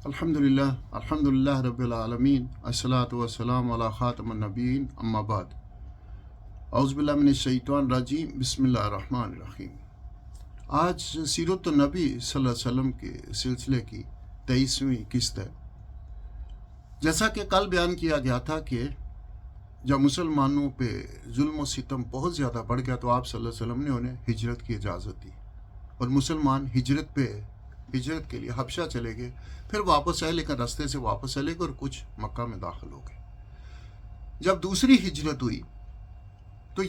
الحمدللہ رب العالمین الصلاۃ والسلام علی خاتم النبیین اما بعد اعوذ باللہ من الشیطان الرجیم بسم اللہ الرحمن الرحیم۔ آج سیرت النبی صلی اللہ علیہ وسلم کے سلسلے کی 23ویں قسط ہے۔ جیسا کہ کل بیان کیا گیا تھا کہ جب مسلمانوں پہ ظلم و ستم بہت زیادہ بڑھ گیا تو آپ صلی اللہ علیہ وسلم نے انہیں ہجرت کی اجازت دی اور مسلمان ہجرت کے لیے حبشہ چلے گئے، پھر واپس آئے، لیکن راستے سے واپس چلے گئے اور کچھ مکہ میں داخل ہو گئے۔ جب دوسری ہجرت ہوئی تو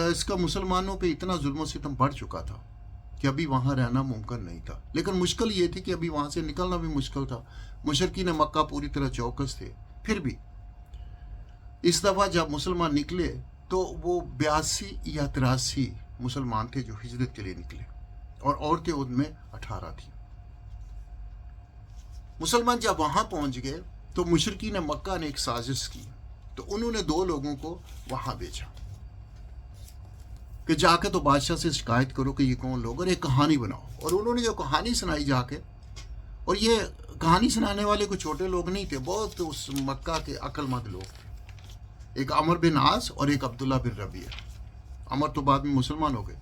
اس کا مسلمانوں پہ اتنا ظلم و ستم بڑھ چکا تھا کہ ابھی وہاں رہنا ممکن نہیں تھا، لیکن مشکل یہ تھی کہ ابھی وہاں سے نکلنا بھی مشکل تھا۔ مشرکین مکہ پوری طرح چوکس تھے۔ پھر بھی اس دفعہ جب مسلمان نکلے تو وہ 82 یا 83 مسلمان تھے جو ہجرت کے لیے نکلے، اور عورتیں ان میں 18 تھیں۔ مسلمان جب وہاں پہنچ گئے تو مشرکین مکہ نے ایک سازش کی، تو انہوں نے 2 لوگوں کو وہاں بھیجا کہ جا کے تو بادشاہ سے شکایت کرو کہ یہ کون لوگ، اور ایک کہانی بناؤ۔ اور انہوں نے جو کہانی سنائی جا کے، اور یہ کہانی سنانے والے کوئی چھوٹے لوگ نہیں تھے، بہت اس مکہ کے عقل مند لوگ تھے۔ ایک عمر بن عاص اور ایک عبداللہ بن ربیعہ۔ عمر تو بعد میں مسلمان ہو گئے۔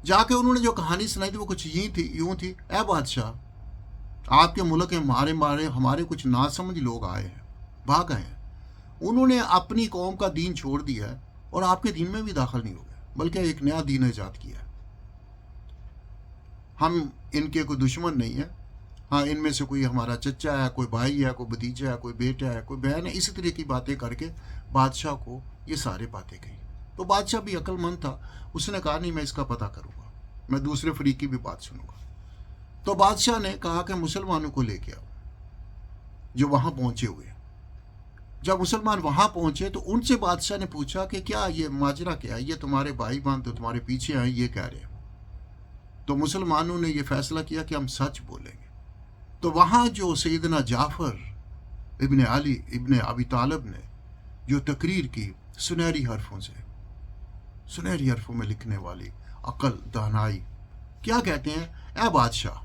جا کے انہوں نے جو کہانی سنائی تھی وہ کچھ یوں تھی: اے بادشاہ، آپ کے ملک میں ہمارے کچھ ناسمجھ لوگ آئے ہیں، بھاگ آئے ہیں۔ انہوں نے اپنی قوم کا دین چھوڑ دیا ہے اور آپ کے دین میں بھی داخل نہیں ہو گئے، بلکہ ایک نیا دین ایجاد کیا ہے۔ ہم ان کے کوئی دشمن نہیں ہیں، ہاں ان میں سے کوئی ہمارا چچا ہے، کوئی بھائی ہے، کوئی بھتیجا ہے، کوئی بیٹا ہے، کوئی بہن ہے، اسی طرح کی باتیں کر کے بادشاہ کو یہ سارے باتیں کہی۔ تو بادشاہ بھی عقل مند تھا، اس نے کہا نہیں، میں اس کا پتہ کروں گا، میں دوسرے فریق کی بھی بات سنوں گا۔ تو بادشاہ نے کہا کہ مسلمانوں کو لے کے آؤ جو وہاں پہنچے ہوئے۔ جب مسلمان وہاں پہنچے تو ان سے بادشاہ نے پوچھا کہ کیا یہ ماجرا کیا ہے، یہ تمہارے بھائی بہن تو تمہارے پیچھے آئے، یہ کہہ رہے ہیں۔ تو مسلمانوں نے یہ فیصلہ کیا کہ ہم سچ بولیں گے۔ تو وہاں جو سیدنا جعفر ابن علی ابن ابی طالب نے جو تقریر کی سنہری حرفوں میں لکھنے والی عقل دانائی، کیا کہتے ہیں: اے بادشاہ،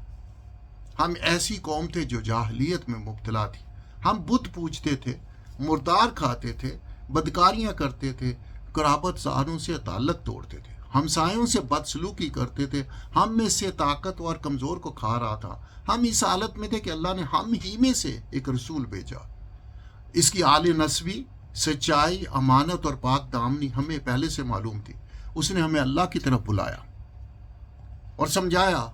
ہم ایسی قوم تھے جو جاہلیت میں مبتلا تھی، ہم بت پوجتے تھے، مردار کھاتے تھے، بدکاریاں کرتے تھے، قرابت داروں سے تعلق توڑتے تھے، ہمسایوں سے بدسلوکی کرتے تھے، ہم میں سے طاقتور کمزور کو کھا رہا تھا۔ ہم اس حالت میں تھے کہ اللہ نے ہم ہی میں سے ایک رسول بھیجا۔ اس کی اعلی نسبی، سچائی، امانت اور پاک دامنی ہمیں پہلے سے معلوم تھی۔ اس نے ہمیں اللہ کی طرف بلایا اور سمجھایا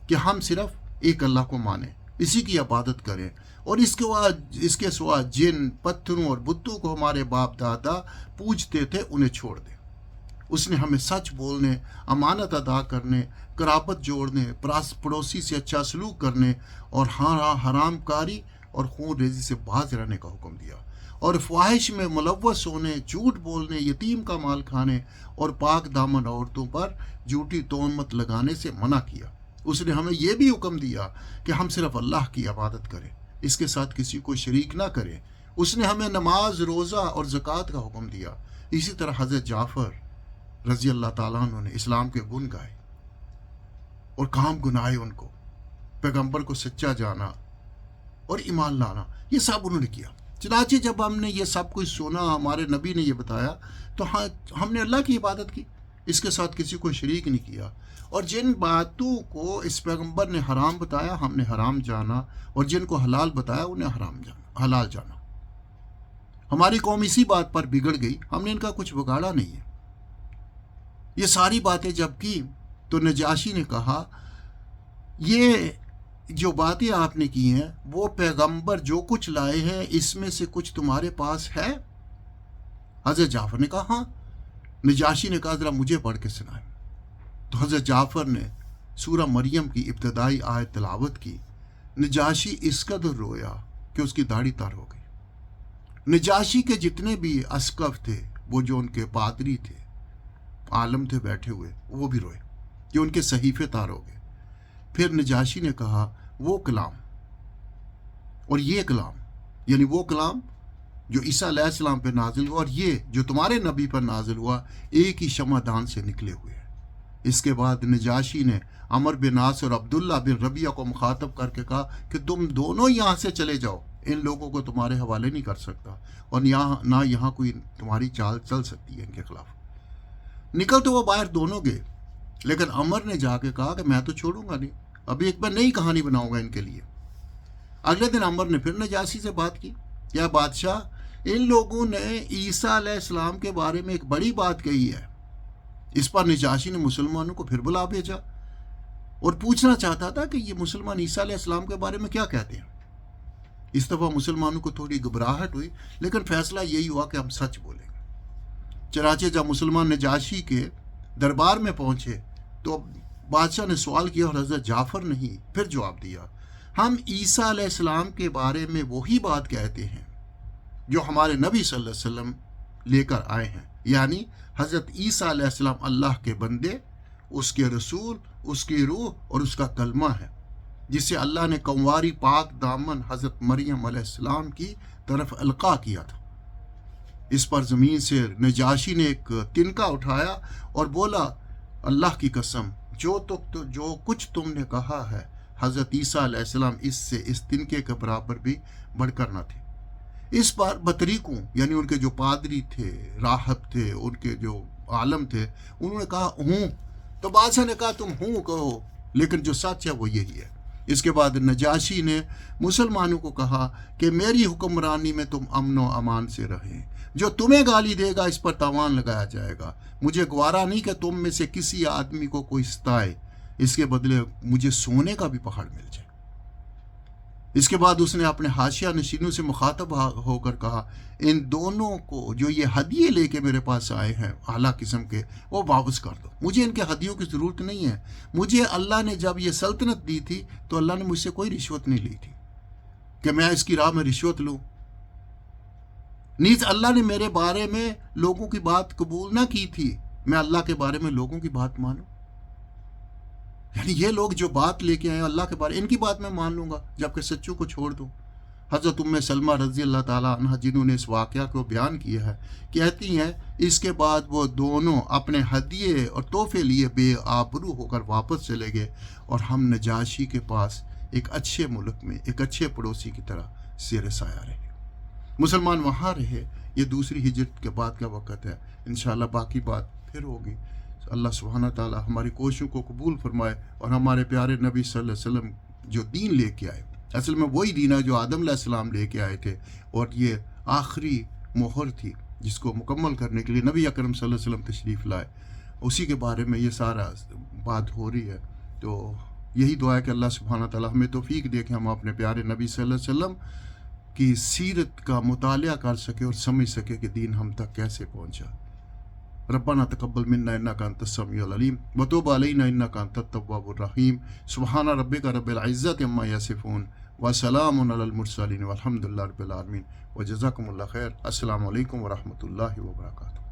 کہ ہم صرف ایک اللہ کو مانیں، اسی کی عبادت کریں، اور اس کے سوا جن، پتھروں اور بتوں کو ہمارے باپ دادا پوجتے تھے انہیں چھوڑ دیں۔ اس نے ہمیں سچ بولنے، امانت ادا کرنے، قرابت جوڑنے، پڑوسی سے اچھا سلوک کرنے، اور حرام کاری اور خون ریزی سے باز رہنے کا حکم دیا، اور فواہش میں ملوث ہونے، جھوٹ بولنے، یتیم کا مال کھانے اور پاک دامن عورتوں پر جھوٹی تہمت لگانے سے منع کیا۔ اس نے ہمیں یہ بھی حکم دیا کہ ہم صرف اللہ کی عبادت کریں، اس کے ساتھ کسی کو شریک نہ کریں۔ اس نے ہمیں نماز، روزہ اور زکوٰۃ کا حکم دیا۔ اسی طرح حضرت جعفر رضی اللہ تعالیٰ عنہ نے اسلام کے گن گائے اور کام گنائے، ان کو پیغمبر کو سچا جانا اور ایمان لانا، یہ سب انہوں نے کیا۔ چنانچہ جب ہم نے یہ سب کچھ سنا، ہمارے نبی نے یہ بتایا، تو ہم نے اللہ کی عبادت کی، اس کے ساتھ کسی کو شریک نہیں کیا، اور جن باتوں کو اس پیغمبر نے حرام بتایا ہم نے حرام جانا، اور جن کو حلال بتایا انہیں حلال جانا۔ ہماری قوم اسی بات پر بگڑ گئی، ہم نے ان کا کچھ بگاڑا نہیں ہے۔ یہ ساری باتیں جب کی تو نجاشی نے کہا، یہ جو باتیں آپ نے کی ہیں، وہ پیغمبر جو کچھ لائے ہیں اس میں سے کچھ تمہارے پاس ہے؟ حضرت جعفر نے کہا ہاں۔ نجاشی نے کہا ذرا مجھے پڑھ کے سنائیں۔ تو حضرت جعفر نے سورہ مریم کی ابتدائی آیت تلاوت کی۔ نجاشی اس قدر رویا کہ اس کی داڑھی تر ہو گئی۔ نجاشی کے جتنے بھی اسقف تھے، وہ جو ان کے پادری تھے، عالم تھے بیٹھے ہوئے، وہ بھی روئے کہ ان کے صحیفے تار ہو گئے۔ پھر نجاشی نے کہا وہ کلام اور یہ کلام، یعنی وہ کلام جو عیسیٰ علیہ السلام پہ نازل ہوا اور یہ جو تمہارے نبی پر نازل ہوا، ایک ہی شمع دان سے نکلے ہوئے ہیں۔ اس کے بعد نجاشی نے عمر بن عاص اور عبداللہ بن ربیعہ کو مخاطب کر کے کہا کہ تم دونوں یہاں سے چلے جاؤ، ان لوگوں کو تمہارے حوالے نہیں کر سکتا، اور نہ یہاں کوئی تمہاری چال چل سکتی ہے ان کے خلاف۔ نکل تو وہ باہر دونوں گئے، لیکن عمر نے جا کے کہا کہ میں تو چھوڑوں گا نہیں، ابھی ایک میں نئی کہانی بناؤں گا ان کے لیے۔ اگلے دن عمر نے پھر نجاشی سے بات کی، یا بادشاہ، ان لوگوں نے عیسیٰ علیہ السلام کے بارے میں ایک بڑی بات کہی ہے۔ اس پر نجاشی نے مسلمانوں کو پھر بلا بھیجا اور پوچھنا چاہتا تھا کہ یہ مسلمان عیسیٰ علیہ السلام کے بارے میں کیا کہتے ہیں۔ اس دفعہ مسلمانوں کو تھوڑی گھبراہٹ ہوئی، لیکن فیصلہ یہی ہوا کہ ہم سچ بولیں گے۔ چنانچہ جب مسلمان نجاشی کے دربار میں پہنچے تو بادشاہ نے سوال کیا اور حضرت جعفر نے ہی پھر جواب دیا، ہم عیسیٰ علیہ السلام کے بارے میں وہی بات کہتے ہیں جو ہمارے نبی صلی اللہ علیہ وسلم لے کر آئے ہیں، یعنی حضرت عیسیٰ علیہ السلام اللہ کے بندے، اس کے رسول، اس کی روح اور اس کا کلمہ ہے، جسے اللہ نے کنواری پاک دامن حضرت مریم علیہ السلام کی طرف القاء کیا تھا۔ اس پر زمین سے نجاشی نے ایک تنکا اٹھایا اور بولا، اللہ کی قسم، جو کچھ تم نے کہا ہے حضرت عیسیٰ علیہ السلام اس سے اس تنکے کے برابر بھی بڑھ کر نہ تھے۔ اس پر بطریقوں، یعنی ان کے جو پادری تھے، راہب تھے، ان کے جو عالم تھے، انہوں نے کہا ہوں، تو بادشاہ نے کہا تم ہوں کہو، لیکن جو سچ ہے وہ یہی ہے۔ اس کے بعد نجاشی نے مسلمانوں کو کہا کہ میری حکمرانی میں تم امن و امان سے رہیں، جو تمہیں گالی دے گا اس پر تاوان لگایا جائے گا، مجھے گوارا نہیں کہ تم میں سے کسی آدمی کو کوئی ستائے، اس کے بدلے مجھے سونے کا بھی پہاڑ مل جائے۔ اس کے بعد اس نے اپنے حاشیہ نشینوں سے مخاطب ہو کر کہا، ان دونوں کو جو یہ ہدیے لے کے میرے پاس آئے ہیں اعلیٰ قسم کے، وہ واپس کر دو، مجھے ان کے ہدیوں کی ضرورت نہیں ہے۔ مجھے اللہ نے جب یہ سلطنت دی تھی تو اللہ نے مجھ سے کوئی رشوت نہیں لی تھی کہ میں اس کی راہ میں رشوت لوں۔ نیز اللہ نے میرے بارے میں لوگوں کی بات قبول نہ کی تھی، میں اللہ کے بارے میں لوگوں کی بات مانوں؟ یعنی یہ لوگ جو بات لے کے آئے اللہ کے بارے، ان کی بات میں مان لوں گا جبکہ سچوں کو چھوڑ دوں۔ حضرت ام سلمہ رضی اللہ تعالیٰ عنہ، جنہوں نے اس واقعہ کو بیان کیا ہے، کہتی ہیں اس کے بعد وہ دونوں اپنے ہدیے اور تحفے لیے بے آبرو ہو کر واپس چلے گئے، اور ہم نجاشی کے پاس ایک اچھے ملک میں ایک اچھے پڑوسی کی طرح زیر سایہ رہے۔ مسلمان وہاں رہے۔ یہ دوسری ہجرت کے بعد کا وقت ہے، انشاءاللہ باقی بات پھر ہوگی۔ اللہ سبحانہ تعالیٰ ہماری کوششوں کو قبول فرمائے، اور ہمارے پیارے نبی صلی اللہ علیہ وسلم جو دین لے کے آئے، اصل میں وہی دین ہے جو آدم علیہ السلام لے کے آئے تھے، اور یہ آخری مہر تھی جس کو مکمل کرنے کے لیے نبی اکرم صلی اللہ علیہ وسلم تشریف لائے، اسی کے بارے میں یہ سارا بات ہو رہی ہے۔ تو یہی دعا ہے کہ اللہ سبحانہ تعالیٰ ہمیں توفیق دے کہ ہم اپنے پیارے نبی صلی اللہ علیہ وسلم کی سیرت کا مطالعہ کر سکے اور سمجھ سکے کہ دین ہم تک کیسے پہنچا۔ ربنا تقبل منا انک انت السمیع العلیم وتوب علینا انک انت التواب الرحیم۔ سبحان ربک رب العزۃ عما یصفون وسلام علی المرسلین والحمد للہ رب العالمین، وجزاکم اللہ خیر۔ السلام علیکم ورحمۃ اللہ وبرکاتہ۔